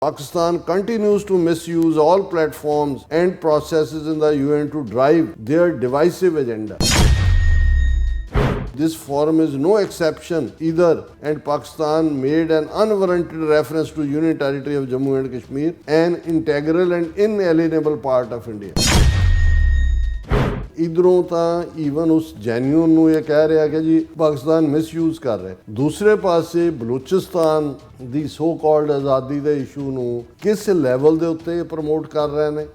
Pakistan continues to misuse all platforms and processes in the UN to drive their divisive agenda. This forum is no exception either, and Pakistan made an unwarranted reference to Union Territory of Jammu and Kashmir, an integral and inalienable part of India. इधरों ਤਾਂ even ਉਸ ਜੈਨੂਨ ਨੂੰ ਇਹ ਕਹਿ ਰਿਹਾ ਕਿ ਜੀ Pakistan misuse ਕਰ ਰਿਹਾ, ਦੂਸਰੇ ਪਾਸੇ ਬਲੂਚਿਸਤਾਨ ਦੀ ਸੋ ਕਾਲਡ ਆਜ਼ਾਦੀ ਦੇ ਇਸ਼ੂ ਨੂੰ ਕਿਸ ਲੈਵਲ ਦੇ ਉੱਤੇ ਪ੍ਰਮੋਟ ਕਰ ਰਹੇ ਨੇ।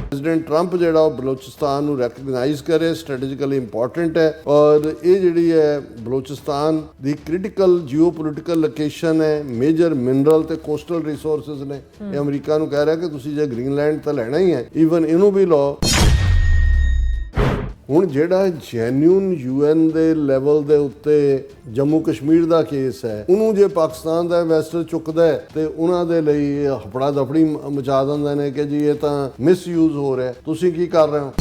ਪ੍ਰੈਜ਼ੀਡੈਂਟ ਟਰੰਪ ਜਿਹੜਾ ਉਹ ਬਲੂਚਿਸਤਾਨ ਨੂੰ ਰੈਕਗਨਾਈਜ਼ ਕਰੇ, ਸਟ੍ਰੈਟੇਜਿਕਲੀ ਇੰਪੋਰਟੈਂਟ ਹੈ, ਔਰ ਇਹ ਜਿਹੜੀ ਹੈ ਬਲੂਚਿਸਤਾਨ ਦੀ ਕ੍ਰਿਟੀਕਲ ਜੀਓਪੋਲੀਟੀਕਲ ਲੋਕੇਸ਼ਨ ਹੈ, ਮੇਜਰ ਮਿਨਰਲ ਤੇ ਕੋਸਟਲ ਰਿਸੋਰਸਿਸ ਨੇ। ਇਹ ਅਮਰੀਕਾ ਨੂੰ ਕਹਿ ਰਿਹਾ ਕਿ ਤੁਸੀਂ ਜੇ ਗ੍ਰੀਨਲੈਂਡ ਤਾਂ ਲੈਣਾ ਹੀ ਹੈ, ਈਵਨ ਇਹਨੂੰ ਵੀ ਲਓ। ਹੁਣ ਜਿਹੜਾ ਜੈਨੂਨ UN ਦੇ ਲੈਵਲ ਦੇ ਉੱਤੇ ਜੰਮੂ ਕਸ਼ਮੀਰ ਦਾ ਕੇਸ ਹੈ, ਉਹਨੂੰ ਜੇ ਪਾਕਿਸਤਾਨ ਦਾ ਇਨਵੈਸਟਰ ਚੁੱਕਦਾ ਹੈ ਤੇ ਉਹਨਾਂ ਦੇ ਲਈ ਹਫੜਾ ਦਫੜੀ ਮਚਾ ਦਿੰਦੇ ਨੇ ਕਿ ਜੀ ਇਹ ਤਾਂ ਮਿਸਯੂਜ਼ ਹੋ ਰਿਹਾ, ਤੁਸੀਂ ਕੀ ਕਰ ਰਹੇ ਹੋ।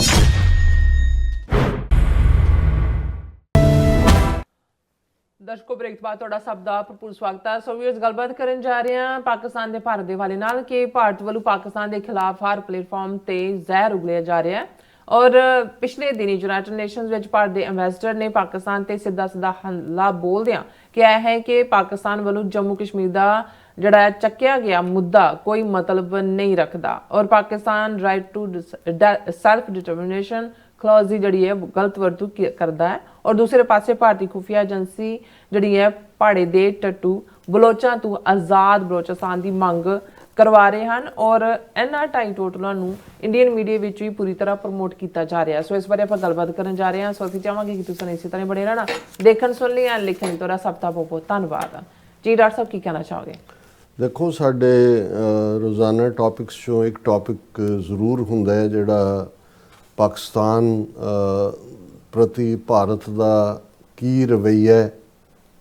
ਦਰਸ਼ਕੋ, ਬ੍ਰੇਕ ਤੋਂ ਬਾਅਦ ਤੁਹਾਡਾ ਸਭ ਦਾ ਭਰਪੂਰ ਸਵਾਗਤ ਹੈ। ਸੋ ਵੀਅਰਸ, ਗੱਲਬਾਤ ਕਰਨ ਜਾ ਰਹੇ ਹਾਂ ਪਾਕਿਸਤਾਨ ਦੇ ਭਾਰਤ ਦੇ ਹਵਾਲੇ ਨਾਲ ਕਿ ਭਾਰਤ ਵੱਲੋਂ ਪਾਕਿਸਤਾਨ ਦੇ ਖਿਲਾਫ ਹਰ ਪਲੇਟਫਾਰਮ ਤੇ ਜ਼ਹਿਰ ਉਗਲਿਆ ਜਾ ਰਿਹਾ ਹੈ। ਔਰ ਪਿਛਲੇ ਦਿਨੀ ਯੂਨਾਈਟਿਡ ਨੇਸ਼ਨਸ ਵਿੱਚ ਭਾਰਤ ਦੇ ਐਮਬੈਸਡਰ ਨੇ ਪਾਕਿਸਤਾਨ ਤੇ ਸਿੱਧਾ ਹਮਲਾ ਬੋਲਦਿਆਂ ਕਿਹਾ ਹੈ ਕਿ ਪਾਕਿਸਤਾਨ ਵੱਲੋਂ ਜੰਮੂ ਕਸ਼ਮੀਰ ਦਾ ਜਿਹੜਾ ਚੱਕਿਆ ਗਿਆ ਮੁੱਦਾ ਕੋਈ ਮਤਲਬ ਨਹੀਂ ਰੱਖਦਾ ਔਰ Pakistan right to self determination clause ਦੀ ਜਿਹੜੀ ਹੈ ਗਲਤ ਵਰਤੋਂ ਕਰਦਾ ਹੈ। ਔਰ ਦੂਸਰੇ ਪਾਸੇ ਭਾਰਤੀ ਖੁਫੀਆ ਏਜੰਸੀ ਜਿਹੜੀ ਹੈ ਪਹਾੜੇ ਦੇ ਟੱਟੂ ਬਲੋਚਾਂ ਤੋਂ ਆਜ਼ਾਦ ਬਲੋਚਿਸਤਾਨ ਦੀ ਮੰਗ ਕਰਵਾ ਰਹੇ ਹਨ ਔਰ ਇਹਨਾਂ ਢਾਈ ਟੋਟਲਾਂ ਨੂੰ ਇੰਡੀਅਨ ਮੀਡੀਆ ਵਿੱਚ ਵੀ ਪੂਰੀ ਤਰ੍ਹਾਂ ਪ੍ਰਮੋਟ ਕੀਤਾ ਜਾ ਰਿਹਾ। ਸੋ ਇਸ ਬਾਰੇ ਆਪਾਂ ਗੱਲਬਾਤ ਕਰਨ ਜਾ ਰਹੇ ਹਾਂ। ਸੋ ਅਸੀਂ ਚਾਹਾਂਗੇ ਕਿ ਤੁਸੀਂ ਇਸੇ ਤਰ੍ਹਾਂ ਬਣੇ ਰਹਿਣਾ, ਦੇਖਣ ਸੁਣ ਲਈ ਲਿਖਣ ਲਈ ਤੁਹਾਡਾ ਸਭ ਦਾ ਬਹੁਤ ਬਹੁਤ ਧੰਨਵਾਦ। ਜੀ ਡਾਕਟਰ ਸਾਹਿਬ, ਕੀ ਕਹਿਣਾ ਚਾਹੋਗੇ? ਦੇਖੋ, ਸਾਡੇ ਰੋਜ਼ਾਨਾ ਟੌਪਿਕਸ 'ਚੋਂ ਇੱਕ ਟੌਪਿਕ ਜ਼ਰੂਰ ਹੁੰਦਾ ਹੈ ਜਿਹੜਾ ਪਾਕਿਸਤਾਨ ਪ੍ਰਤੀ ਭਾਰਤ ਦਾ ਕੀ ਰਵੱਈਆ ਹੈ।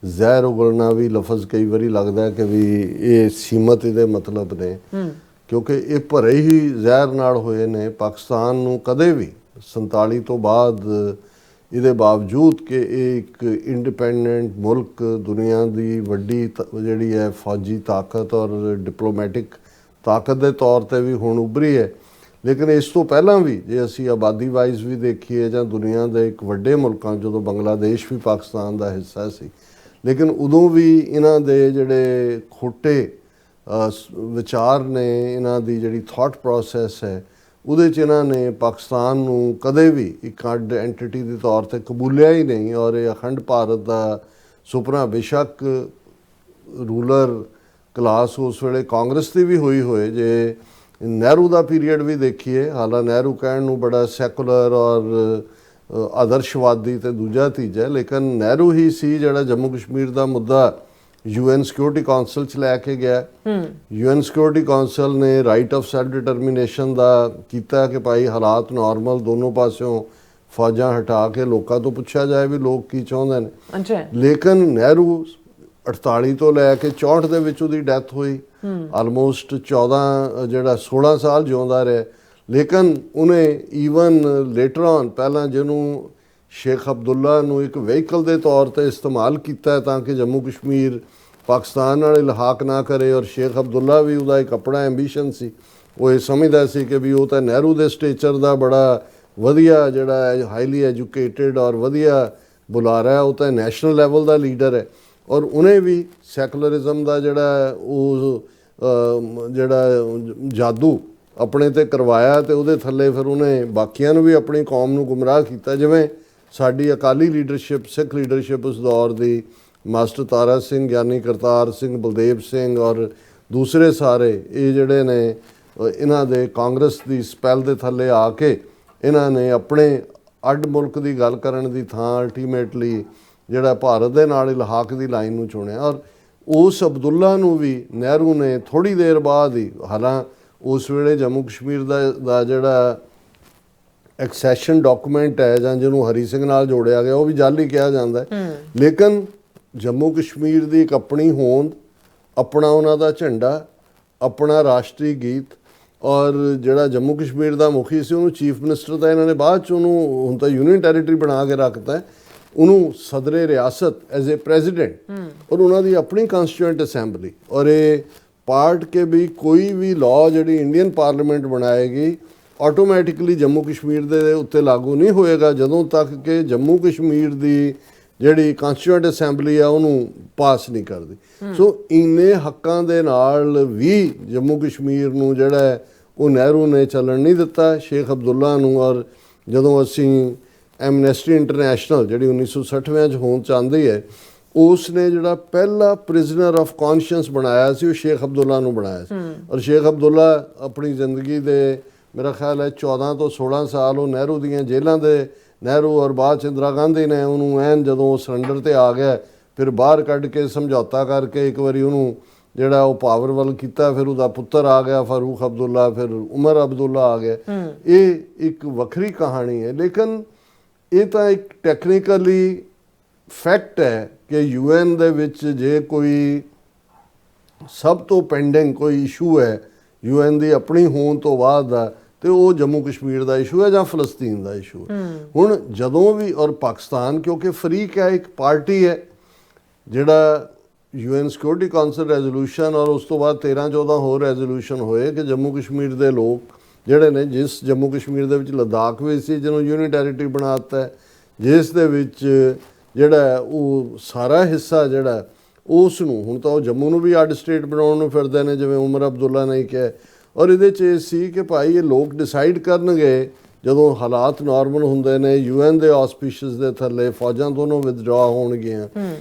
ਜ਼ਹਿਰ ਉਗਲਣਾ ਵੀ ਲਫ਼ਜ਼ ਕਈ ਵਾਰੀ ਲੱਗਦਾ ਹੈ ਕਿ ਵੀ ਇਹ ਸੀਮਤ ਇਹਦੇ ਮਤਲਬ ਨੇ, ਕਿਉਂਕਿ ਇਹ ਭਰੇ ਹੀ ਜ਼ਹਿਰ ਨਾਲ ਹੋਏ ਨੇ। ਪਾਕਿਸਤਾਨ ਨੂੰ ਕਦੇ ਵੀ 47 ਤੋਂ ਬਾਅਦ ਇਹਦੇ ਬਾਵਜੂਦ ਕਿ ਇਹ ਇੱਕ ਇੰਡੀਪੈਂਡੈਂਟ ਮੁਲਕ, ਦੁਨੀਆ ਦੀ ਵੱਡੀ ਜਿਹੜੀ ਹੈ ਫੌਜੀ ਤਾਕਤ ਔਰ ਡਿਪਲੋਮੈਟਿਕ ਤਾਕਤ ਦੇ ਤੌਰ 'ਤੇ ਵੀ ਹੁਣ ਉੱਭਰੀ ਹੈ, ਲੇਕਿਨ ਇਸ ਤੋਂ ਪਹਿਲਾਂ ਵੀ ਜੇ ਅਸੀਂ ਆਬਾਦੀ ਵਾਈਜ਼ ਵੀ ਦੇਖੀਏ ਜਾਂ ਦੁਨੀਆ ਦੇ ਇੱਕ ਵੱਡੇ ਮੁਲਕਾਂ, ਜਦੋਂ ਬੰਗਲਾਦੇਸ਼ ਵੀ ਪਾਕਿਸਤਾਨ ਦਾ ਹਿੱਸਾ ਸੀ, ਲੇਕਿਨ ਉਦੋਂ ਵੀ ਇਹਨਾਂ ਦੇ ਜਿਹੜੇ ਖੋਟੇ ਵਿਚਾਰ ਨੇ, ਇਹਨਾਂ ਦੀ ਜਿਹੜੀ ਥਾਟ ਪ੍ਰੋਸੈਸ ਹੈ, ਉਹਦੇ 'ਚ ਇਹਨਾਂ ਨੇ ਪਾਕਿਸਤਾਨ ਨੂੰ ਕਦੇ ਵੀ ਇੱਕ ਅੱਡ ਐਂਟੀਟੀ ਦੇ ਤੌਰ 'ਤੇ ਕਬੂਲਿਆ ਹੀ ਨਹੀਂ। ਔਰ ਇਹ ਅਖੰਡ ਭਾਰਤ ਦਾ ਸੁਪਨਾ ਬੇਸ਼ੱਕ ਰੂਲਰ ਕਲਾਸ ਉਸ ਵੇਲੇ ਕਾਂਗਰਸ ਦੀ ਵੀ ਹੋਏ, ਜੇ ਨਹਿਰੂ ਦਾ ਪੀਰੀਅਡ ਵੀ ਦੇਖੀਏ, ਹਾਲਾਂਕਿ ਨਹਿਰੂ ਕਹਿਣ ਨੂੰ ਬੜਾ ਸੈਕੂਲਰ ਔਰ ਆਦਰਸ਼ਵਾਦੀ ਤੇ ਦੂਜਾ ਤੀਜਾ, ਲੇਕਿਨ ਨਹਿਰੂ ਹੀ ਸੀ ਜਿਹੜਾ ਜੰਮੂ ਕਸ਼ਮੀਰ ਦਾ ਮੁੱਦਾ UN ਸਿਕਿਉਰਿਟੀ ਕਾਉਂਸਲ 'ਚ ਲੈ ਕੇ ਗਿਆ। UN ਸਿਕਿਉਰਿਟੀ ਕਾਉਂਸਲ ਨੇ ਰਾਈਟ ਆਫ ਸੈਲਫ ਡਿਟਰਮੀਨੇਸ਼ਨ ਦਾ ਕੀਤਾ ਕਿ ਭਾਈ ਹਾਲਾਤ ਨਾਰਮਲ, ਦੋਨੋਂ ਪਾਸਿਓਂ ਫੌਜਾਂ ਹਟਾ ਕੇ ਲੋਕਾਂ ਤੋਂ ਪੁੱਛਿਆ ਜਾਏ ਵੀ ਲੋਕ ਕੀ ਚਾਹੁੰਦੇ ਨੇ। ਲੇਕਿਨ ਨਹਿਰੂ 48 ਤੋਂ ਲੈ ਕੇ 64 ਦੇ ਵਿੱਚ ਉਹਦੀ ਡੈਥ ਹੋਈ, ਆਲਮੋਸਟ 16 ਸਾਲ ਜਿਉਂਦਾ ਰਿਹਾ, ਲੇਕਿਨ ਉਹਨੇ ਈਵਨ ਲੇਟਰ ਔਨ ਪਹਿਲਾਂ ਜਿਹਨੂੰ ਸ਼ੇਖ ਅਬਦੁੱਲਾ ਨੂੰ ਇੱਕ ਵਹੀਕਲ ਦੇ ਤੌਰ 'ਤੇ ਇਸਤੇਮਾਲ ਕੀਤਾ ਤਾਂ ਕਿ ਜੰਮੂ ਕਸ਼ਮੀਰ ਪਾਕਿਸਤਾਨ ਨਾਲ ਇਲਹਾਕ ਨਾ ਕਰੇ, ਔਰ ਸ਼ੇਖ ਅਬਦੁੱਲਾ ਵੀ ਉਹਦਾ ਇੱਕ ਆਪਣਾ ਐਂਬੀਸ਼ਨ ਸੀ। ਉਹ ਇਹ ਸਮਝਦਾ ਸੀ ਕਿ ਵੀ ਉਹ ਤਾਂ ਨਹਿਰੂ ਦੇ ਸਟੇਚਰ ਦਾ ਬੜਾ ਵਧੀਆ ਜਿਹੜਾ ਹੈ ਹਾਈਲੀ ਐਜੂਕੇਟਿਡ ਔਰ ਵਧੀਆ ਬੁਲਾਰਾ ਹੈ, ਉਹ ਤਾਂ ਨੈਸ਼ਨਲ ਲੈਵਲ ਦਾ ਲੀਡਰ ਹੈ। ਔਰ ਉਹਨੇ ਵੀ ਸੈਕੂਲਰਿਜ਼ਮ ਦਾ ਜਿਹੜਾ ਜਾਦੂ ਆਪਣੇ 'ਤੇ ਕਰਵਾਇਆ ਤੇ ਉਹਦੇ ਥੱਲੇ ਫਿਰ ਉਹਨੇ ਬਾਕੀਆਂ ਨੂੰ ਵੀ ਆਪਣੀ ਕੌਮ ਨੂੰ ਗੁੰਮਰਾਹ ਕੀਤਾ। ਜਿਵੇਂ ਸਾਡੀ ਅਕਾਲੀ ਲੀਡਰਸ਼ਿਪ, ਸਿੱਖ ਲੀਡਰਸ਼ਿਪ ਉਸ ਦੌਰ ਦੀ, ਮਾਸਟਰ ਤਾਰਾ ਸਿੰਘ, ਗਿਆਨੀ ਕਰਤਾਰ ਸਿੰਘ, ਬਲਦੇਵ ਸਿੰਘ ਔਰ ਦੂਸਰੇ ਸਾਰੇ, ਇਹ ਜਿਹੜੇ ਨੇ ਇਹਨਾਂ ਦੇ ਕਾਂਗਰਸ ਦੀ ਸਪੈਲ ਦੇ ਥੱਲੇ ਆ ਕੇ ਇਹਨਾਂ ਨੇ ਆਪਣੇ ਅੱਡ ਮੁਲਕ ਦੀ ਗੱਲ ਕਰਨ ਦੀ ਥਾਂ ਅਲਟੀਮੇਟਲੀ ਜਿਹੜਾ ਭਾਰਤ ਦੇ ਨਾਲ ਇਲਹਾਕ ਦੀ ਲਾਈਨ ਨੂੰ ਚੁਣਿਆ। ਔਰ ਉਸ ਅਬਦੁੱਲਾ ਨੂੰ ਵੀ ਨਹਿਰੂ ਨੇ ਥੋੜ੍ਹੀ ਦੇਰ ਬਾਅਦ ਹੀ, ਹਾਲਾਂਕਿ ਉਸ ਵੇਲੇ ਜੰਮੂ ਕਸ਼ਮੀਰ ਦਾ ਜਿਹੜਾ ਐਕਸੈਸ਼ਨ ਡਾਕੂਮੈਂਟ ਹੈ ਜਾਂ ਜਿਹਨੂੰ ਹਰੀ ਸਿੰਘ ਨਾਲ ਜੋੜਿਆ ਗਿਆ, ਉਹ ਵੀ ਜਾਲੀ ਕਿਹਾ ਜਾਂਦਾ, ਲੇਕਿਨ ਜੰਮੂ ਕਸ਼ਮੀਰ ਦੀ ਇੱਕ ਆਪਣੀ ਹੋਂਦ, ਆਪਣਾ ਉਹਨਾਂ ਦਾ ਝੰਡਾ, ਆਪਣਾ ਰਾਸ਼ਟਰੀ ਗੀਤ, ਔਰ ਜਿਹੜਾ ਜੰਮੂ ਕਸ਼ਮੀਰ ਦਾ ਮੁਖੀ ਸੀ ਉਹਨੂੰ ਚੀਫ ਮਿਨਿਸਟਰ ਦਾ ਇਹਨਾਂ ਨੇ ਬਾਅਦ 'ਚ ਉਹਨੂੰ ਹੁਣ ਤਾਂ ਯੂਨੀਅਨ ਟੈਰੀਟਰੀ ਬਣਾ ਕੇ ਰੱਖਤਾ, ਉਹਨੂੰ ਸਦਰੇ ਰਿਆਸਤ ਐਜ਼ ਏ ਪ੍ਰੈਜ਼ੀਡੈਂਟ, ਔਰ ਉਹਨਾਂ ਦੀ ਆਪਣੀ ਕਨਸਟੀਟਿਊਐਂਟ ਅਸੈਂਬਲੀ। ਔਰ ਇਹ ਪਾਰਟ ਕੇ ਵੀ ਕੋਈ ਵੀ ਲਾਅ ਜਿਹੜੀ ਇੰਡੀਅਨ ਪਾਰਲੀਮੈਂਟ ਬਣਾਏਗੀ ਆਟੋਮੈਟਿਕਲੀ ਜੰਮੂ ਕਸ਼ਮੀਰ ਦੇ ਉੱਤੇ ਲਾਗੂ ਨਹੀਂ ਹੋਏਗਾ ਜਦੋਂ ਤੱਕ ਕਿ ਜੰਮੂ ਕਸ਼ਮੀਰ ਦੀ ਜਿਹੜੀ ਕਨਸਟੀਟਿਊਐਂਟ ਅਸੈਂਬਲੀ ਆ ਉਹਨੂੰ ਪਾਸ ਨਹੀਂ ਕਰਦੀ। ਸੋ ਇੰਨੇ ਹੱਕਾਂ ਦੇ ਨਾਲ ਵੀ ਜੰਮੂ ਕਸ਼ਮੀਰ ਨੂੰ ਜਿਹੜਾ ਹੈ ਉਹ ਨਹਿਰੂ ਨੇ ਚੱਲਣ ਨਹੀਂ ਦਿੱਤਾ, ਸ਼ੇਖ ਅਬਦੁੱਲਾ ਨੂੰ। ਔਰ ਜਦੋਂ ਅਸੀਂ ਐਮਨੈਸਟੀ ਇੰਟਰਨੈਸ਼ਨਲ ਜਿਹੜੀ 1960 'ਚ ਹੋਣ ਚਾਹੁੰਦੀ ਹੈ, ਉਸ ਨੇ ਜਿਹੜਾ ਪਹਿਲਾ ਪ੍ਰਿਜ਼ਨਰ ਆਫ ਕੌਂਸ਼ੀਅੰਸ ਬਣਾਇਆ ਸੀ ਉਹ ਸ਼ੇਖ ਅਬਦੁੱਲਾ ਨੂੰ ਬਣਾਇਆ ਸੀ। ਔਰ ਸ਼ੇਖ ਅਬਦੁੱਲਾ ਆਪਣੀ ਜ਼ਿੰਦਗੀ ਦੇ ਮੇਰਾ ਖਿਆਲ ਹੈ 14 ਤੋਂ 16 ਸਾਲ ਉਹ ਨਹਿਰੂ ਦੀਆਂ ਜੇਲ੍ਹਾਂ ਦੇ ਨਹਿਰੂ ਔਰ ਬਾਅਦ 'ਚ ਇੰਦਰਾ ਗਾਂਧੀ ਨੇ ਉਹਨੂੰ ਐਨ ਜਦੋਂ ਉਹ ਸਰੈਂਡਰ 'ਤੇ ਆ ਗਿਆ ਫਿਰ ਬਾਹਰ ਕੱਢ ਕੇ ਸਮਝੌਤਾ ਕਰਕੇ ਇੱਕ ਵਾਰੀ ਉਹਨੂੰ ਜਿਹੜਾ ਉਹ ਪਾਵਰ ਵੱਲ ਕੀਤਾ। ਫਿਰ ਉਹਦਾ ਪੁੱਤਰ ਆ ਗਿਆ ਫਾਰੂਕ ਅਬਦੁੱਲਾ, ਫਿਰ ਉਮਰ ਅਬਦੁੱਲਾ ਆ ਗਿਆ। ਇਹ ਇੱਕ ਵੱਖਰੀ ਕਹਾਣੀ ਹੈ, ਲੇਕਿਨ ਇਹ ਤਾਂ ਇੱਕ ਟੈਕਨੀਕਲੀ ਫੈਕਟ ਹੈ ਕਿ UN ਦੇ ਵਿੱਚ ਜੇ ਕੋਈ ਸਭ ਤੋਂ ਪੈਂਡਿੰਗ ਕੋਈ ਇਸ਼ੂ ਹੈ UN ਦੀ ਆਪਣੀ ਹੋਣ ਤੋਂ ਬਾਅਦ ਦਾ, ਤੇ ਉਹ ਜੰਮੂ ਕਸ਼ਮੀਰ ਦਾ ਇਸ਼ੂ ਹੈ ਜਾਂ ਫਲਸਤੀਨ ਦਾ ਇਸ਼ੂ ਹੈ। ਹੁਣ ਜਦੋਂ ਵੀ ਔਰ ਪਾਕਿਸਤਾਨ ਕਿਉਂਕਿ ਫਰੀਕ ਹੈ, ਇੱਕ ਪਾਰਟੀ ਹੈ ਜਿਹੜਾ UN ਸਿਕਿਉਰਿਟੀ ਕਾਉਂਸਲ ਰੈਜ਼ੋਲੂਸ਼ਨ ਔਰ ਉਸ ਤੋਂ ਬਾਅਦ 13-14 ਹੋਰ ਰੈਜ਼ੋਲੂਸ਼ਨ ਹੋਏ ਕਿ ਜੰਮੂ ਕਸ਼ਮੀਰ ਦੇ ਲੋਕ ਜਿਹੜੇ ਨੇ, ਜਿਸ ਜੰਮੂ ਕਸ਼ਮੀਰ ਦੇ ਵਿੱਚ ਲੱਦਾਖ ਵੀ ਸੀ ਜਿਹਨੂੰ ਯੂਨੀ ਟੈਰੀਟਰੀ ਬਣਾ ਦਿੱਤਾ, ਜਿਸ ਦੇ ਵਿੱਚ ਜਿਹੜਾ ਉਹ ਸਾਰਾ ਹਿੱਸਾ ਜਿਹੜਾ ਉਸ ਨੂੰ ਹੁਣ ਤਾਂ ਉਹ ਜੰਮੂ ਨੂੰ ਵੀ ਅੱਡ ਸਟੇਟ ਬਣਾਉਣ ਨੂੰ ਫਿਰਦੇ ਨੇ ਜਿਵੇਂ ਉਮਰ ਅਬਦੁੱਲਾ ਨੇ ਕਿਹਾ। ਔਰ ਇਹਦੇ 'ਚ ਇਹ ਸੀ ਕਿ ਭਾਈ ਇਹ ਲੋਕ ਡਿਸਾਈਡ ਕਰਨਗੇ ਜਦੋਂ ਹਾਲਾਤ ਨਾਰਮਲ ਹੁੰਦੇ ਨੇ, UN ਦੇ ਆਸਪੀਸ਼ੀਅਸ ਦੇ ਥੱਲੇ ਫੌਜਾਂ ਦੋਨੋਂ ਵਿਦਡਰਾ ਹੋਣਗੀਆਂ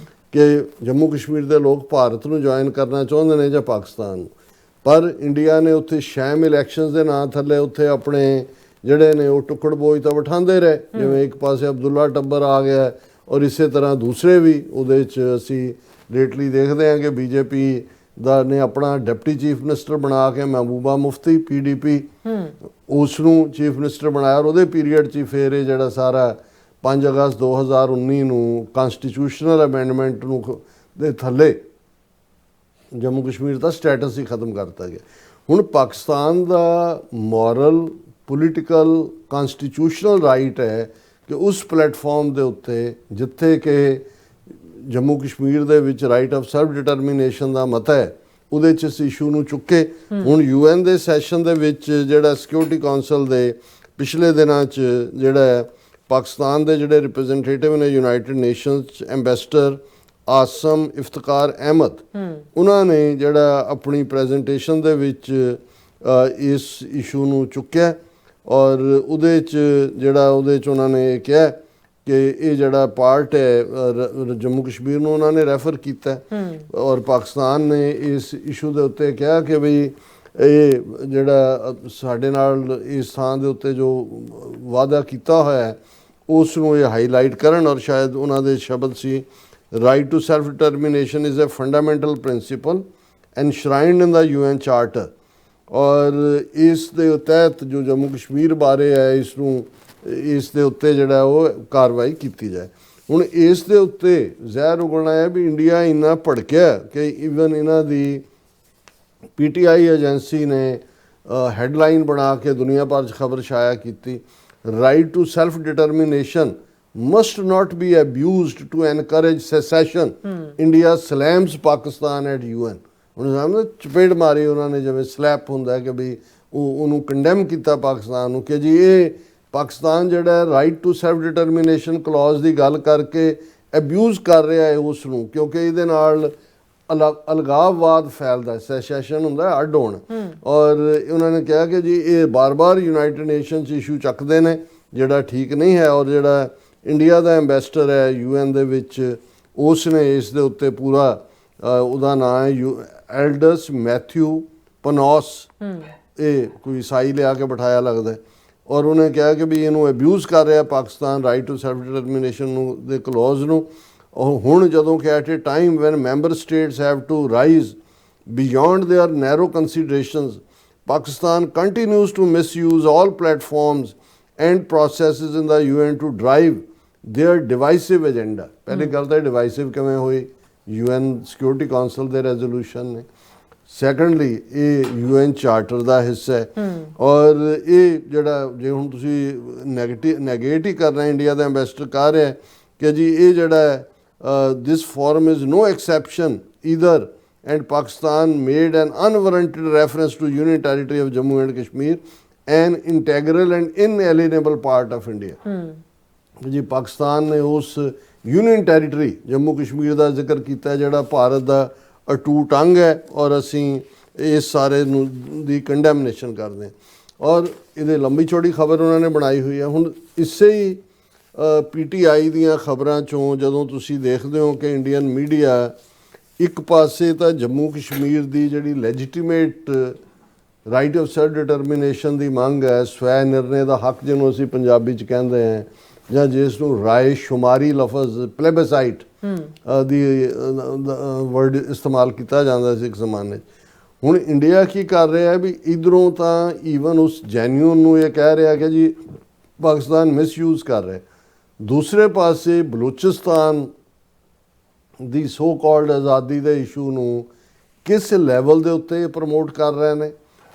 ਕਿ ਜੰਮੂ ਕਸ਼ਮੀਰ ਦੇ ਲੋਕ ਭਾਰਤ ਨੂੰ ਜੁਆਇਨ ਕਰਨਾ ਚਾਹੁੰਦੇ ਨੇ ਜਾਂ ਪਾਕਿਸਤਾਨ ਨੂੰ। ਪਰ ਇੰਡੀਆ ਨੇ ਉੱਥੇ ਸ਼ੈਮ ਇਲੈਕਸ਼ਨਸ ਦੇ ਨਾਂ ਥੱਲੇ ਉੱਥੇ ਆਪਣੇ ਜਿਹੜੇ ਨੇ ਉਹ ਟੁਕੜ ਬੋਝ ਤਾਂ ਬਿਠਾਉਂਦੇ ਰਹੇ, ਜਿਵੇਂ ਇੱਕ ਪਾਸੇ ਅਬਦੁੱਲਾ ਟੱਬਰ ਆ ਗਿਆ ਔਰ ਇਸੇ ਤਰ੍ਹਾਂ ਦੂਸਰੇ ਵੀ ਉਹਦੇ 'ਚ ਅਸੀਂ ਲੇਟਲੀ ਦੇਖਦੇ ਹਾਂ ਕਿ BJP ਦਾ ਨੇ ਆਪਣਾ ਡਿਪਟੀ ਚੀਫ ਮਿਨਿਸਟਰ ਬਣਾ ਕੇ ਮਹਿਬੂਬਾ ਮੁਫਤੀ PDP ਉਸ ਨੂੰ ਚੀਫ ਮਿਨਿਸਟਰ ਬਣਾਇਆ। ਔਰ ਉਹਦੇ ਪੀਰੀਅਡ 'ਚ ਫਿਰ ਇਹ ਜਿਹੜਾ ਸਾਰਾ 5 ਅਗਸਤ 2019 ਨੂੰ ਕਨਸਟੀਟਿਊਸ਼ਨਲ ਅਮੈਂਡਮੈਂਟ ਨੂੰ ਦੇ ਥੱਲੇ ਜੰਮੂ ਕਸ਼ਮੀਰ ਦਾ ਸਟੇਟਸ ਹੀ ਖਤਮ ਕਰਤਾ ਗਿਆ। ਹੁਣ ਪਾਕਿਸਤਾਨ ਦਾ ਮੋਰਲ ਪੋਲੀਟੀਕਲ ਕਨਸਟੀਟਿਊਸ਼ਨਲ ਰਾਈਟ ਹੈ ਕਿ ਉਸ ਪਲੇਟਫਾਰਮ ਦੇ ਉੱਤੇ ਜਿੱਥੇ ਕਿ ਜੰਮੂ ਕਸ਼ਮੀਰ ਦੇ ਵਿੱਚ ਰਾਈਟ ਆਫ ਸੈਲਫ ਡਿਟਰਮੀਨੇਸ਼ਨ ਦਾ ਮਤਾ ਹੈ ਉਹਦੇ 'ਚ ਇਸ ਇਸ਼ੂ ਨੂੰ ਚੁੱਕੇ। ਹੁਣ UN ਦੇ ਸੈਸ਼ਨ ਦੇ ਵਿੱਚ ਜਿਹੜਾ ਸਿਕਿਉਰਿਟੀ ਕਾਉਂਸਲ ਦੇ ਪਿਛਲੇ ਦਿਨਾਂ 'ਚ ਜਿਹੜਾ ਪਾਕਿਸਤਾਨ ਦੇ ਜਿਹੜੇ ਰਿਪਰੈਜ਼ੈਂਟੇਟਿਵ ਨੇ United nations ambassador awesome ਇਫਤਕਾਰ Ahmad, ਉਹਨਾਂ ਨੇ ਜਿਹੜਾ ਆਪਣੀ ਪ੍ਰੈਜੈਂਟੇਸ਼ਨ ਦੇ ਵਿੱਚ ਇਸ ਇਸ਼ੂ ਨੂੰ ਚੁੱਕਿਆ ਔਰ ਉਹਦੇ 'ਚ ਉਹਨਾਂ ਨੇ ਕਿਹਾ ਕਿ ਇਹ ਜਿਹੜਾ ਪਾਰਟ ਹੈ ਜੰਮੂ ਕਸ਼ਮੀਰ ਨੂੰ ਉਹਨਾਂ ਨੇ ਰੈਫਰ ਕੀਤਾ ਔਰ ਪਾਕਿਸਤਾਨ ਨੇ ਇਸ ਇਸ਼ੂ ਦੇ ਉੱਤੇ ਕਿਹਾ ਕਿ ਬਈ ਇਹ ਜਿਹੜਾ ਸਾਡੇ ਨਾਲ ਇਸ ਥਾਂ ਦੇ ਉੱਤੇ ਜੋ ਵਾਅਦਾ ਕੀਤਾ ਹੋਇਆ ਹੈ ਉਸ ਨੂੰ ਇਹ ਹਾਈਲਾਈਟ ਕਰਨ। ਔਰ ਸ਼ਾਇਦ ਉਹਨਾਂ ਦੇ ਸ਼ਬਦ ਸੀ right to self determination is a fundamental principle enshrined in the UN charter. ਔਰ ਇਸ ਦੇ ਤਹਿਤ ਜੋ ਜੰਮੂ ਕਸ਼ਮੀਰ ਬਾਰੇ ਹੈ ਇਸ ਦੇ ਉੱਤੇ ਜਿਹੜਾ ਉਹ ਕਾਰਵਾਈ ਕੀਤੀ ਜਾਏ। ਹੁਣ ਇਸ ਦੇ ਉੱਤੇ ਜ਼ਹਿਰ ਉਗਲਣਾ ਹੈ ਵੀ ਇੰਡੀਆ ਇੰਨਾ ਭੜਕਿਆ ਕਿ ਈਵਨ ਇਹਨਾਂ ਦੀ PTI ਏਜੰਸੀ ਨੇ ਹੈਡਲਾਈਨ ਬਣਾ ਕੇ ਦੁਨੀਆ ਭਰ 'ਚ ਖਬਰ ਸ਼ਾਇਆ ਕੀਤੀ, right to self determination must not be abused to encourage secession. India slams Pakistan at UN. ਹੁਣ ਸਾਹਮਣੇ ਚਪੇੜ ਮਾਰੀ ਉਹਨਾਂ ਨੇ, ਜਿਵੇਂ ਸਲੈਪ ਹੁੰਦਾ ਕਿ ਵੀ ਉਹਨੂੰ ਕੰਡੈਮ ਕੀਤਾ ਪਾਕਿਸਤਾਨ ਨੂੰ ਕਿ ਜੀ ਇਹ ਪਾਕਿਸਤਾਨ ਜਿਹੜਾ right to self determination clause ਦੀ ਗੱਲ ਕਰਕੇ ਅਬਿਊਜ਼ ਕਰ ਰਿਹਾ ਹੈ ਉਸ ਨੂੰ, ਕਿਉਂਕਿ ਇਹਦੇ ਨਾਲ ਅਲਗਾਵਵਾਦ ਫੈਲਦਾ, ਸੈਸੈਸ਼ਨ ਹੁੰਦਾ ਅੱਡ ਹੋਣ। ਔਰ ਉਹਨਾਂ ਨੇ ਕਿਹਾ ਕਿ ਜੀ ਇਹ ਬਾਰ-ਬਾਰ ਯੂਨਾਈਟਿਡ ਨੇਸ਼ਨਸ ਇਸ਼ੂ ਚੱਕਦੇ ਨੇ ਜਿਹੜਾ ਠੀਕ ਨਹੀਂ ਹੈ। ਔਰ ਜਿਹੜਾ ਇੰਡੀਆ ਦਾ ਐਂਬੈਸਡਰ ਹੈ UN ਦੇ ਵਿੱਚ ਉਸ ਨੇ ਇਸ ਦੇ ਉੱਤੇ ਪੂਰਾ ਉਹਦਾ ਨਾਂ ਹੈ ਐਲਡਸ ਮੈਥਿਊ ਪਨੋਸ, ਇਹ ਕੋਈ ਈਸਾਈ ਲਿਆ ਕੇ ਬਿਠਾਇਆ ਲੱਗਦਾ। ਔਰ ਉਹਨੇ ਕਿਹਾ ਕਿ ਵੀ ਇਹਨੂੰ ਅਬਿਊਜ਼ ਕਰ ਰਿਹਾ Pakistan right to self determination ਨੂੰ ਦੇ ਕਲੌਜ਼ ਨੂੰ। ਹੁਣ ਜਦੋਂ ਕਿ at a time when member states have to rise beyond their narrow considerations, Pakistan continues to misuse all platforms and processes in the UN to drive their divisive agenda. ਪਹਿਲੀ ਗੱਲ ਤਾਂ ਡਿਵਾਈਸਿਵ ਕਿਵੇਂ ਹੋਈ, UN ਸਿਕਿਉਰਿਟੀ ਕਾਉਂਸਲ ਦੇ resolution ਨੇ। Secondly ਇਹ UN charter ਦਾ ਹਿੱਸਾ ਹੈ। ਔਰ ਇਹ ਜਿਹੜਾ ਜੇ ਹੁਣ ਤੁਸੀਂ ਨੈਗੇਟ ਹੀ ਕਰਨਾ, ਇੰਡੀਆ ਦਾ ਐਂਬੈਸਡਰ ਕਹਿ ਰਿਹਾ ਕਿ ਜੀ ਇਹ ਜਿਹੜਾ this forum is no exception either and Pakistan made an unwarranted reference to Union Territory of Jammu and Kashmir, an integral and inalienable part of India. ਜੀ ਪਾਕਿਸਤਾਨ ਨੇ ਉਸ ਯੂਨੀਅਨ ਟੈਰੀਟਰੀ ਜੰਮੂ ਕਸ਼ਮੀਰ ਦਾ ਜ਼ਿਕਰ ਕੀਤਾ ਜਿਹੜਾ ਭਾਰਤ ਦਾ ਅਟੂਟ ਅੰਗ ਹੈ, ਔਰ ਅਸੀਂ ਇਸ ਸਾਰੇ ਨੂੰ ਦੀ ਕੰਡੈਮਨੇਸ਼ਨ ਕਰਦੇ ਹਾਂ। ਔਰ ਇਹਦੇ ਲੰਬੀ ਚੌੜੀ ਖਬਰ ਉਹਨਾਂ ਨੇ ਬਣਾਈ ਹੋਈ ਹੈ। ਹੁਣ ਇਸੇ ਹੀ PTI ਦੀਆਂ ਖਬਰਾਂ 'ਚੋਂ ਜਦੋਂ ਤੁਸੀਂ ਦੇਖਦੇ ਹੋ ਕਿ ਇੰਡੀਅਨ ਮੀਡੀਆ ਇੱਕ ਪਾਸੇ ਤਾਂ ਜੰਮੂ ਕਸ਼ਮੀਰ ਦੀ ਜਿਹੜੀ ਲੈਜੀਟੀਮੇਟ ਰਾਈਟ ਆਫ ਸੈਲਫ ਡਿਟਰਮੀਨੇਸ਼ਨ ਦੀ ਮੰਗ ਹੈ, ਸਵੈ ਨਿਰਣੇ ਦਾ ਹੱਕ ਜਿਹਨੂੰ ਅਸੀਂ ਪੰਜਾਬੀ 'ਚ ਕਹਿੰਦੇ ਹਾਂ, ਜਾਂ ਜਿਸ ਨੂੰ ਰਾਏ ਸ਼ੁਮਾਰੀ ਲਫ਼ਜ਼ ਪਲੇਬਸਾਈਟ ਦੀ ਵਰਡ ਇਸਤੇਮਾਲ ਕੀਤਾ ਜਾਂਦਾ ਸੀ ਇੱਕ ਜ਼ਮਾਨੇ 'ਚ। ਹੁਣ ਇੰਡੀਆ ਕੀ ਕਰ ਰਿਹਾ ਵੀ ਇੱਧਰੋਂ ਤਾਂ ਈਵਨ ਉਸ ਜੈਨੂਅਨ ਨੂੰ ਇਹ ਕਹਿ ਰਿਹਾ ਕਿ ਜੀ ਪਾਕਿਸਤਾਨ ਮਿਸਯੂਜ਼ ਕਰ ਰਿਹਾ, ਦੂਸਰੇ ਪਾਸੇ ਬਲੋਚਿਸਤਾਨ ਦੀ ਸੋ ਕਾਲਡ ਆਜ਼ਾਦੀ ਦੇ ਇਸ਼ੂ ਨੂੰ ਕਿਸ ਲੈਵਲ ਦੇ ਉੱਤੇ ਪ੍ਰਮੋਟ ਕਰ ਰਹੇ ਨੇ।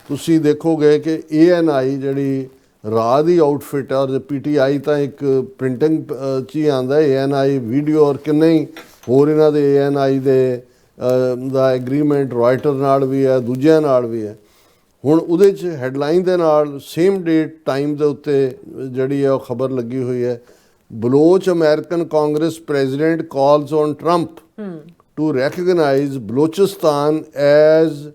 ਤੁਸੀਂ ਦੇਖੋਗੇ ਕਿ ANI ਜਿਹੜੀ ਰਾਹ ਦੀ ਆਊਟਫਿਟ ਹੈ, ਔਰ PTI ਤਾਂ ਇੱਕ ਪ੍ਰਿੰਟਿੰਗ 'ਚ ਹੀ ਆਉਂਦਾ, ANI ਵੀਡੀਓ ਔਰ ਕਿੰਨੇ ਹੀ ਹੋਰ ਇਹਨਾਂ ਦੇ ANI ਦੇ ਦਾ ਐਗਰੀਮੈਂਟ ਰਾਇਟਰ ਨਾਲ ਵੀ ਹੈ, ਦੂਜਿਆਂ ਨਾਲ ਵੀ ਹੈ। ਹੁਣ ਉਹਦੇ 'ਚ ਹੈਡਲਾਈਨ ਦੇ ਨਾਲ ਸੇਮ ਡੇਟ ਟਾਈਮ ਦੇ ਉੱਤੇ ਜਿਹੜੀ ਹੈ ਉਹ ਖਬਰ ਲੱਗੀ ਹੋਈ ਹੈ, Baloch American congress president calls on Trump to recognise Balochistan as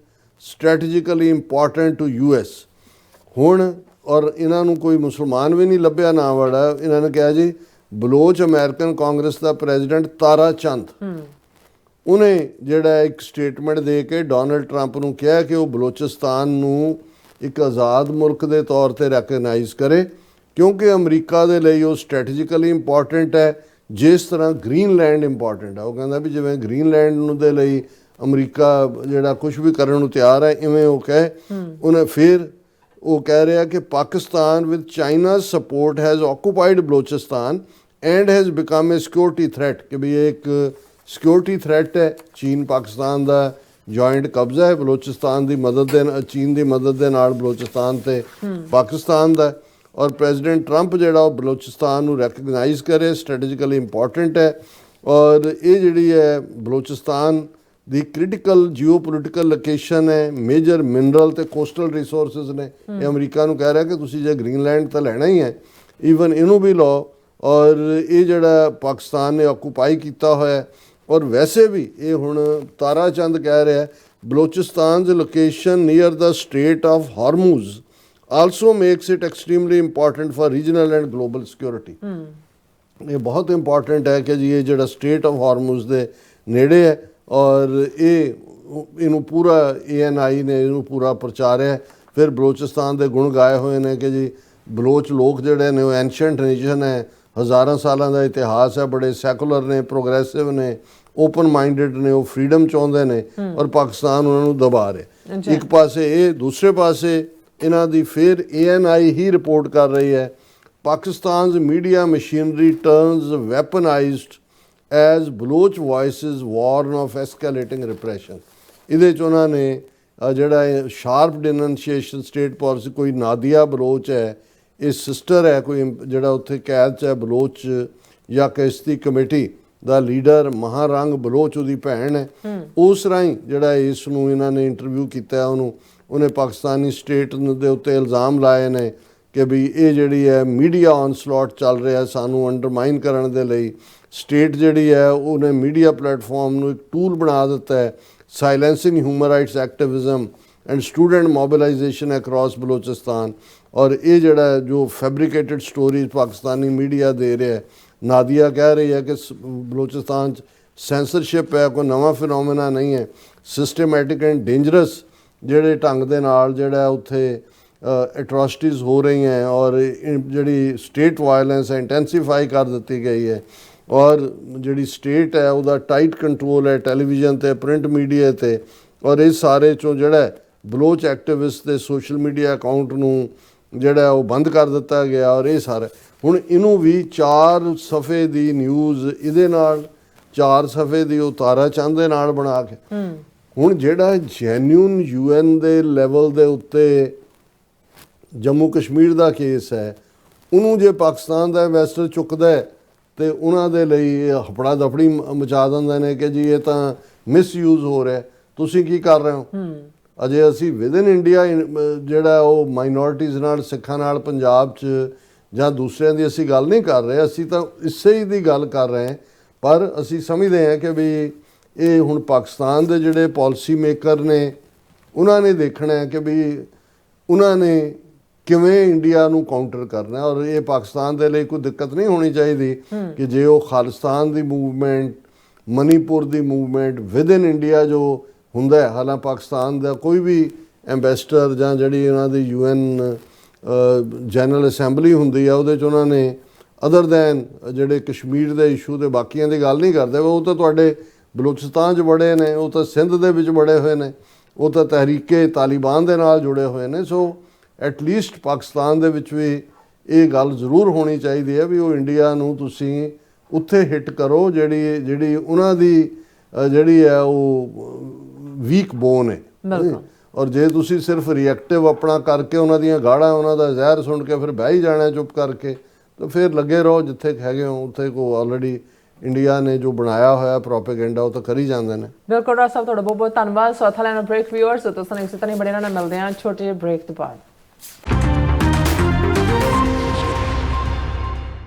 strategically important to US। ਹੁਣ ਔਰ ਇਹਨਾਂ ਨੂੰ ਕੋਈ ਮੁਸਲਮਾਨ ਵੀ ਨਹੀਂ ਲੱਭਿਆ ਨਾ ਵਾਲਾ, ਇਹਨਾਂ ਨੇ ਕਿਹਾ ਜੀ ਬਲੋਚ ਅਮਰੀਕਨ ਕਾਂਗਰਸ ਦਾ ਪ੍ਰੈਜ਼ੀਡੈਂਟ ਤਾਰਾ ਚੰਦ, ਉਹਨੇ ਜਿਹੜਾ ਇੱਕ ਸਟੇਟਮੈਂਟ ਦੇ ਕੇ ਡੋਨਲਡ ਟਰੰਪ ਨੂੰ ਕਿਹਾ ਕਿ ਉਹ ਬਲੋਚਿਸਤਾਨ ਨੂੰ ਇੱਕ ਆਜ਼ਾਦ ਮੁਲਕ ਦੇ ਤੌਰ ਤੇ ਰੈਕਗਨਾਈਜ਼ ਕਰੇ, ਕਿਉਂਕਿ ਅਮਰੀਕਾ ਦੇ ਲਈ ਉਹ ਸਟ੍ਰੈਟੇਜਿਕਲੀ ਇੰਪੋਰਟੈਂਟ ਹੈ, ਜਿਸ ਤਰ੍ਹਾਂ ਗ੍ਰੀਨਲੈਂਡ ਇੰਪੋਰਟੈਂਟ ਹੈ। ਉਹ ਕਹਿੰਦਾ ਵੀ ਜਿਵੇਂ ਗ੍ਰੀਨਲੈਂਡ ਨੂੰ ਦੇ ਲਈ ਅਮਰੀਕਾ ਜਿਹੜਾ ਕੁਝ ਵੀ ਕਰਨ ਨੂੰ ਤਿਆਰ ਹੈ, ਇਵੇਂ ਉਹ ਕਹੇ। ਉਹਨੇ ਫਿਰ ਉਹ ਕਹਿ ਰਿਹਾ ਕਿ Pakistan with China's support has occupied Balochistan and has become a security threat, ਕਿ ਵੀ ਇਹ ਇੱਕ ਸਿਕਿਉਰਿਟੀ ਥ੍ਰੈਟ ਹੈ। ਚੀਨ ਪਾਕਿਸਤਾਨ ਦਾ ਜੁਆਇੰਟ ਕਬਜ਼ਾ ਹੈ ਬਲੋਚਿਸਤਾਨ ਦੀ ਮਦਦ ਦੇ ਚੀਨ ਦੀ ਮਦਦ ਦੇ ਨਾਲ ਬਲੋਚਿਸਤਾਨ ਤੇ ਪਾਕਿਸਤਾਨ ਦਾ, ਔਰ ਪ੍ਰੈਜ਼ੀਡੈਂਟ ਟਰੰਪ ਜਿਹੜਾ ਉਹ ਬਲੋਚਿਸਤਾਨ ਨੂੰ ਰੈਕਗਨਾਈਜ਼ ਕਰੇ, ਸਟ੍ਰੈਟੇਜਿਕਲੀ ਇੰਪੋਰਟੈਂਟ ਹੈ। ਔਰ ਇਹ ਜਿਹੜੀ ਹੈ ਬਲੋਚਿਸਤਾਨ ਦੀ ਕ੍ਰਿਟੀਕਲ ਜੀਓਪੋਲੀਟੀਕਲ ਲੋਕੇਸ਼ਨ ਹੈ, ਮੇਜਰ ਮਿਨਰਲ ਤੇ ਕੋਸਟਲ ਰਿਸੋਰਸਿਸ ਨੇ। ਇਹ ਅਮਰੀਕਾ ਨੂੰ ਕਹਿ ਰਿਹਾ ਕਿ ਤੁਸੀਂ ਜੇ ਗ੍ਰੀਨਲੈਂਡ ਤਾਂ ਲੈਣਾ ਹੀ ਹੈ, ਈਵਨ ਇਹਨੂੰ ਵੀ ਲਓ। ਔਰ ਇਹ ਜਿਹੜਾ ਪਾਕਿਸਤਾਨ ਨੇ ਆਕੂਪਾਈ ਕੀਤਾ ਹੋਇਆ, ਔਰ ਵੈਸੇ ਵੀ ਇਹ ਹੁਣ ਤਾਰਾ ਚੰਦ ਕਹਿ ਰਿਹਾ Balochistan's location near the strait of Hormuz also makes it extremely important for regional and global security. ਇਹ ਬਹੁਤ ਇੰਪੋਰਟੈਂਟ ਹੈ ਕਿ ਜੀ ਇਹ ਜਿਹੜਾ ਸਟ੍ਰੇਟ ਆਫ ਹਾਰਮੂਜ਼ ਦੇ ਨੇੜੇ ਹੈ, ਔਰ ਇਹਨੂੰ ਪੂਰਾ ANI ਨੇ ਇਹਨੂੰ ਪੂਰਾ ਪ੍ਰਚਾਰਿਆ। ਫਿਰ ਬਲੋਚਿਸਤਾਨ ਦੇ ਗੁਣ ਗਾਏ ਹੋਏ ਨੇ ਕਿ ਜੀ ਬਲੋਚ ਲੋਕ ਜਿਹੜੇ ਨੇ ਉਹ ਐਂਸ਼ੀਐਂਟ ਨੇਸ਼ਨ ਹੈ, ਹਜ਼ਾਰਾਂ ਸਾਲਾਂ ਦਾ ਇਤਿਹਾਸ ਹੈ, ਬੜੇ ਸੈਕੂਲਰ ਨੇ, ਪ੍ਰੋਗਰੈਸਿਵ ਨੇ, ਓਪਨ ਮਾਈਂਡਡ ਨੇ, ਉਹ ਫਰੀडम ਚਾਹੁੰਦੇ ਨੇ, ਔਰ ਪਾਕਿਸਤਾਨ ਉਹਨਾਂ ਨੂੰ ਦਬਾ ਰਿਹਾ। ਇੱਕ ਪਾਸੇ ਇਹ, ਦੂਸਰੇ ਪਾਸੇ ਇਹਨਾਂ ਦੀ ਫਿਰ ANI ਹੀ ਰਿਪੋਰਟ ਕਰ ਰਹੀ ਹੈ Pakistan's media machinery turns weaponised as Baloch voices warn of escalating repression. ਇਹਦੇ 'ਚ ਉਹਨਾਂ ਨੇ ਜਿਹੜਾ ਸ਼ਾਰਪ ਡਿਨੰਸੀਏਸ਼ਨ ਸਟੇਟ ਪਾਲਿਸੀ, ਕੋਈ ਨਾਦੀਆ ਬਲੋਚ ਹੈ, ਇਹ ਸਿਸਟਰ ਹੈ ਕੋਈ ਜਿਹੜਾ ਉੱਥੇ ਕੈਦ 'ਚ ਹੈ ਬਲੋਚ ਜਾਂ ਕਿਸ਼ਤੀ ਕਮੇਟੀ ਦਾ ਲੀਡਰ ਮਹਾਰੰਗ ਬਲੋਚ ਉਹਦੀ ਭੈਣ ਹੈ। ਉਸ ਰਾਹੀਂ ਜਿਹੜਾ ਇਸ ਨੂੰ ਇਹਨਾਂ ਨੇ ਇੰਟਰਵਿਊ ਕੀਤਾ, ਉਹਨੇ ਪਾਕਿਸਤਾਨੀ ਸਟੇਟ ਦੇ ਉੱਤੇ ਇਲਜ਼ਾਮ ਲਾਏ ਨੇ ਕਿ ਵੀ ਇਹ ਜਿਹੜੀ ਹੈ ਮੀਡੀਆ ਔਨਸਲੌਟ ਚੱਲ ਰਿਹਾ ਸਾਨੂੰ ਅੰਡਰਮਾਈਨ ਕਰਨ ਦੇ ਲਈ। ਸਟੇਟ ਜਿਹੜੀ ਹੈ ਉਹਨੇ ਮੀਡੀਆ ਪਲੇਟਫਾਰਮ ਨੂੰ ਇੱਕ ਟੂਲ ਬਣਾ ਦਿੱਤਾ ਹੈ, silencing human rights activism and student mobilisation across Balochistan. ਔਰ ਇਹ ਜਿਹੜਾ ਜੋ ਫੈਬਰੀਕੇਟਡ ਸਟੋਰੀਜ਼ ਪਾਕਿਸਤਾਨੀ ਮੀਡੀਆ ਦੇ ਰਿਹਾ ਹੈ, ਨਾਦੀਆ ਕਹਿ ਰਹੀ ਹੈ ਕਿ ਬਲੋਚਿਸਤਾਨ 'ਚ ਸੈਂਸਰਸ਼ਿਪ ਹੈ, ਕੋਈ ਨਵਾਂ ਫਿਨੋਮੀਨਾ ਨਹੀਂ ਹੈ, ਸਿਸਟੇਮੈਟਿਕ ਐਂਡ ਡੇਂਜਰਸ ਜਿਹੜੇ ਢੰਗ ਦੇ ਨਾਲ ਜਿਹੜਾ ਉੱਥੇ ਐਟਰੋਸਿਟੀਜ਼ ਹੋ ਰਹੀਆਂ, ਔਰ ਜਿਹੜੀ ਸਟੇਟ ਵਾਇਲੈਂਸ ਹੈ ਇੰਟੈਂਸੀਫਾਈ ਕਰ ਦਿੱਤੀ ਗਈ ਹੈ। ਔਰ ਜਿਹੜੀ ਸਟੇਟ ਹੈ ਉਹਦਾ ਟਾਈਟ ਕੰਟਰੋਲ ਹੈ ਟੈਲੀਵਿਜ਼ਨ ਤੇ, ਪ੍ਰਿੰਟ ਮੀਡੀਆ ਤੇ, ਔਰ ਇਹ ਸਾਰੇ 'ਚੋਂ ਜਿਹੜਾ ਬਲੋਚ ਐਕਟਿਵਿਸਟ ਦੇ ਸੋਸ਼ਲ ਮੀਡੀਆ ਅਕਾਊਂਟ ਨੂੰ ਜਿਹੜਾ ਉਹ ਬੰਦ ਕਰ ਦਿੱਤਾ ਗਿਆ। ਔਰ ਇਹ ਸਾਰਾ ਹੁਣ ਇਹਨੂੰ ਵੀ 4 ਸਫ਼ੇ ਦੀ ਨਿਊਜ਼ ਇਹਦੇ ਨਾਲ, 4 ਸਫ਼ੇ ਦੀ ਉਹ ਤਾਰਾ ਚੰਦ ਦੇ ਨਾਲ ਬਣਾ ਕੇ। ਹੁਣ ਜਿਹੜਾ ਜੈਨੂਨ UN ਦੇ ਲੈਵਲ ਦੇ ਉੱਤੇ ਜੰਮੂ ਕਸ਼ਮੀਰ ਦਾ ਕੇਸ ਹੈ, ਉਹਨੂੰ ਜੇ ਪਾਕਿਸਤਾਨ ਦਾ ਇਨਵੈਸਟਰ ਚੁੱਕਦਾ ਹੈ ਤੇ ਉਹਨਾਂ ਦੇ ਲਈ ਹਫੜਾ ਦਫੜੀ ਮਚਾ ਦਿੰਦੇ ਨੇ ਕਿ ਜੀ ਇਹ ਤਾਂ ਮਿਸਯੂਜ਼ ਹੋ ਰਿਹਾ। ਤੁਸੀਂ ਕੀ ਕਰ ਰਹੇ ਹੋ। ਅਜੇ ਅਸੀਂ ਵਿਦਨ ਇੰਡੀਆ ਜਿਹੜਾ ਉਹ ਮਾਈਨੋਰਿਟੀਜ਼ ਨਾਲ, ਸਿੱਖਾਂ ਨਾਲ ਪੰਜਾਬ 'ਚ ਜਾਂ ਦੂਸਰਿਆਂ ਦੀ ਅਸੀਂ ਗੱਲ ਨਹੀਂ ਕਰ ਰਹੇ, ਅਸੀਂ ਤਾਂ ਇਸੇ ਹੀ ਦੀ ਗੱਲ ਕਰ ਰਹੇ ਹਾਂ। ਪਰ ਅਸੀਂ ਸਮਝਦੇ ਹਾਂ ਕਿ ਵੀ ਇਹ ਹੁਣ ਪਾਕਿਸਤਾਨ ਦੇ ਜਿਹੜੇ ਪਾਲਿਸੀ ਮੇਕਰ ਨੇ ਉਹਨਾਂ ਨੇ ਦੇਖਣਾ ਹੈ ਕਿ ਵੀ ਉਹਨਾਂ ਨੇ ਕਿਵੇਂ ਇੰਡੀਆ ਨੂੰ ਕਾਊਂਟਰ ਕਰਨਾ। ਔਰ ਇਹ ਪਾਕਿਸਤਾਨ ਦੇ ਲਈ ਕੋਈ ਦਿੱਕਤ ਨਹੀਂ ਹੋਣੀ ਚਾਹੀਦੀ ਕਿ ਜੇ ਉਹ ਖਾਲਿਸਤਾਨ ਦੀ ਮੂਵਮੈਂਟ, ਮਨੀਪੁਰ ਦੀ ਮੂਵਮੈਂਟ ਵਿਦਨ ਇੰਡੀਆ ਜੋ ਹੁੰਦਾ ਹੈ, ਹਾਲਾਂਕਿ ਪਾਕਿਸਤਾਨ ਦਾ ਕੋਈ ਵੀ ਐਂਬੈਸਡਰ ਜਾਂ ਜਿਹੜੀ ਉਹਨਾਂ ਦੀ UN ਜਨਰਲ ਅਸੈਂਬਲੀ ਹੁੰਦੀ ਆ ਉਹਦੇ 'ਚ ਉਹਨਾਂ ਨੇ ਅਦਰ ਦੈਨ ਜਿਹੜੇ ਕਸ਼ਮੀਰ ਦੇ ਇਸ਼ੂ ਦੇ ਬਾਕੀਆਂ ਦੀ ਗੱਲ ਨਹੀਂ ਕਰਦੇ। ਉਹ ਤਾਂ ਤੁਹਾਡੇ ਬਲੂਚਿਸਤਾਨ 'ਚ ਬੜੇ ਨੇ, ਉਹ ਤਾਂ ਸਿੰਧ ਦੇ ਵਿੱਚ ਬੜੇ ਹੋਏ ਨੇ, ਉਹ ਤਾਂ ਤਹਿਰੀਕੇ ਤਾਲਿਬਾਨ ਦੇ ਨਾਲ ਜੁੜੇ ਹੋਏ ਨੇ। ਸੋ ਐਟਲੀਸਟ ਪਾਕਿਸਤਾਨ ਦੇ ਵਿੱਚ ਵੀ ਇਹ ਗੱਲ ਜ਼ਰੂਰ ਹੋਣੀ ਚਾਹੀਦੀ ਹੈ ਵੀ ਉਹ ਇੰਡੀਆ ਨੂੰ ਤੁਸੀਂ ਉੱਥੇ ਹਿੱਟ ਕਰੋ ਜਿਹੜੀ ਉਹਨਾਂ ਦੀ ਜਿਹੜੀ ਹੈ ਉਹ ਵੀਕ ਬੋਨ ਹੈ। ਔਰ ਜੇ ਤੁਸੀਂ ਸਿਰਫ ਰਿਐਕਟਿਵ ਆਪਣਾ ਕਰਕੇ ਉਹਨਾਂ ਦੀਆਂ ਗਾੜਾਂ, ਉਹਨਾਂ ਦਾ ਜ਼ਹਿਰ ਸੁਣ ਕੇ ਫਿਰ ਬਹਿ ਹੀ ਜਾਣਾ ਚੁੱਪ ਕਰਕੇ, ਤਾਂ ਫਿਰ ਲੱਗੇ ਰਹੋ ਜਿੱਥੇ ਹੈਗੇ ਹੋ। ਉੱਥੇ ਕੋ ਆਲਰੇਡੀ ਇੰਡੀਆ ਨੇ ਜੋ ਬਣਾਇਆ ਹੋਇਆ ਪ੍ਰੋਪੇਗੈਂਡਾ ਉਹ ਤਾਂ ਕਰੀ ਜਾਂਦੇ ਨੇ। ਬਿਲਕੁਲ ਡਾਕਟਰ ਸਾਹਿਬ, ਤੁਹਾਡਾ ਬਹੁਤ ਬਹੁਤ ਧੰਨਵਾਦ। ਸੋ ਥਾਈਲੈਂਡ ਬ੍ਰੇਕ ਵਿਊਅਰਸ, ਤੁਸੀਂ ਇਸੇ ਤਰ੍ਹਾਂ ਹੀ ਬੜੇ ਨਾਲ ਮਿਲਦੇ ਹਾਂ ਛੋਟੇ ਜਿਹੇ ਬ੍ਰੇਕ ਤੋਂ ਬਾਅਦ।